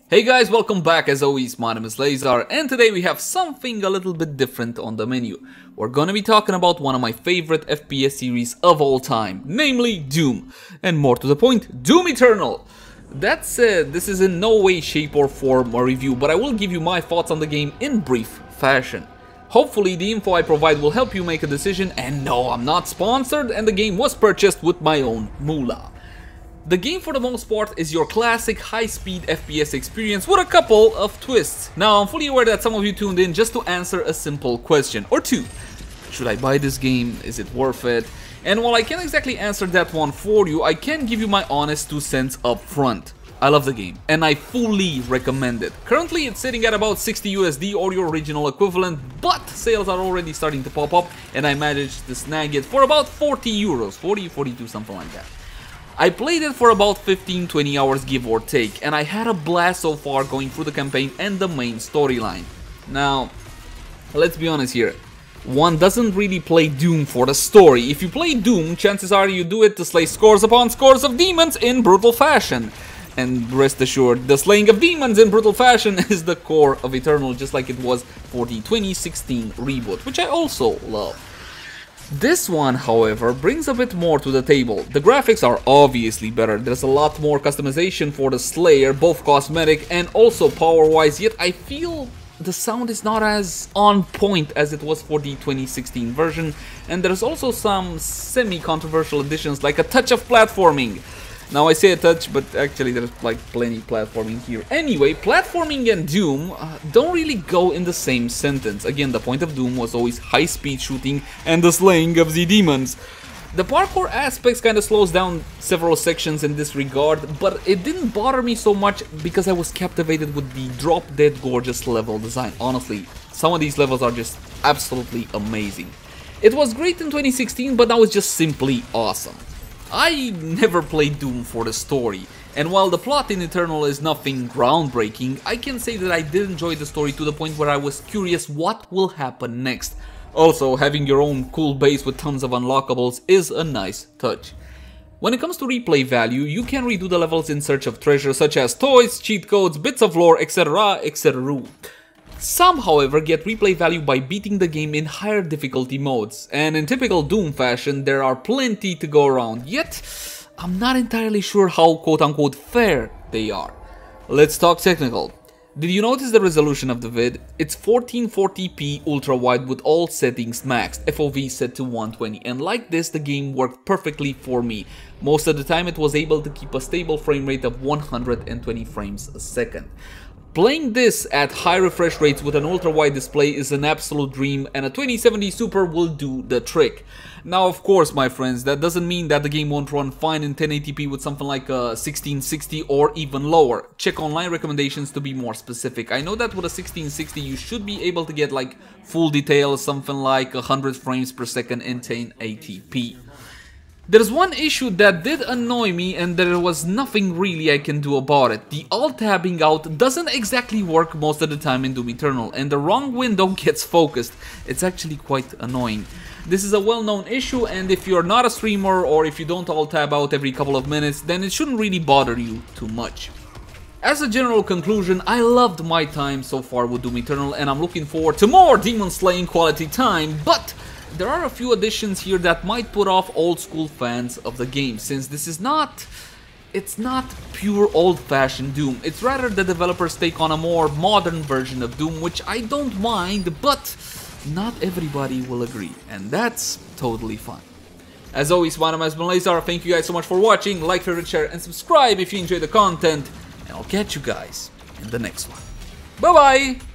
Hey guys, welcome back. As always, my name is Leyzar, and today we have something a little bit different on the menu. We're gonna be talking about one of my favorite FPS series of all time, namely Doom. And more to the point, Doom Eternal. That said, this is in no way, shape or form a review, but I will give you my thoughts on the game in brief fashion. Hopefully the info I provide will help you make a decision, and no, I'm not sponsored, and the game was purchased with my own moolah. The game for the most part is your classic high-speed FPS experience with a couple of twists. Now I'm fully aware that some of you tuned in just to answer a simple question or two. Should I buy this game? Is it worth it? And while I can't exactly answer that one for you, I can give you my honest 2 cents up front. I love the game and I fully recommend it. Currently it's sitting at about 60 USD or your original equivalent, but sales are already starting to pop up and I managed to snag it for about 40 euros, 40, 42, something like that. I played it for about 15-20 hours give or take, and I had a blast so far going through the campaign and the main storyline. Now, let's be honest here, one doesn't really play Doom for the story. If you play Doom, chances are you do it to slay scores upon scores of demons in brutal fashion. And rest assured, the slaying of demons in brutal fashion is the core of Eternal, just like it was for the 2016 reboot, which I also love. This one, however, brings a bit more to the table. The graphics are obviously better, there's a lot more customization for the Slayer, both cosmetic and also power-wise, yet I feel the sound is not as on point as it was for the 2016 version, and there's also some semi-controversial additions like a touch of platforming. Now I say a touch, but actually there's like plenty platforming here. Anyway, platforming and Doom don't really go in the same sentence. Again, the point of Doom was always high-speed shooting and the slaying of the demons. The parkour aspects kind of slows down several sections in this regard, but it didn't bother me so much because I was captivated with the drop-dead gorgeous level design. Honestly, some of these levels are just absolutely amazing. It was great in 2016, but now it's just simply awesome. I never played Doom for the story, and while the plot in Eternal is nothing groundbreaking, I can say that I did enjoy the story to the point where I was curious what will happen next. Also, having your own cool base with tons of unlockables is a nice touch. When it comes to replay value, you can redo the levels in search of treasure such as toys, cheat codes, bits of lore, etc, etc. Some, however, get replay value by beating the game in higher difficulty modes, and in typical Doom fashion, there are plenty to go around, yet I'm not entirely sure how quote-unquote fair they are. Let's talk technical. Did you notice the resolution of the vid? It's 1440p ultra-wide with all settings maxed, FOV set to 120, and like this the game worked perfectly for me. Most of the time it was able to keep a stable frame rate of 120 frames a second. Playing this at high refresh rates with an ultra-wide display is an absolute dream, and a 2070 Super will do the trick. Now of course my friends, that doesn't mean that the game won't run fine in 1080p with something like a 1660 or even lower. Check online recommendations to be more specific. I know that with a 1660 you should be able to get like full detail, something like 100 frames per second in 1080p. There's one issue that did annoy me and there was nothing really I can do about it. The alt-tabbing out doesn't exactly work most of the time in Doom Eternal and the wrong window gets focused. It's actually quite annoying. This is a well-known issue, and if you're not a streamer or if you don't alt-tab out every couple of minutes, then it shouldn't really bother you too much. As a general conclusion, I loved my time so far with Doom Eternal and I'm looking forward to more demon slaying quality time, but there are a few additions here that might put off old school fans of the game, since this is not pure old-fashioned Doom. It's rather the developers take on a more modern version of Doom, which I don't mind, but not everybody will agree, and that's totally fine. As always, my name has been Leyzar. Thank you guys so much for watching. Like, favorite, share, and subscribe if you enjoy the content, and I'll catch you guys in the next one. Bye bye!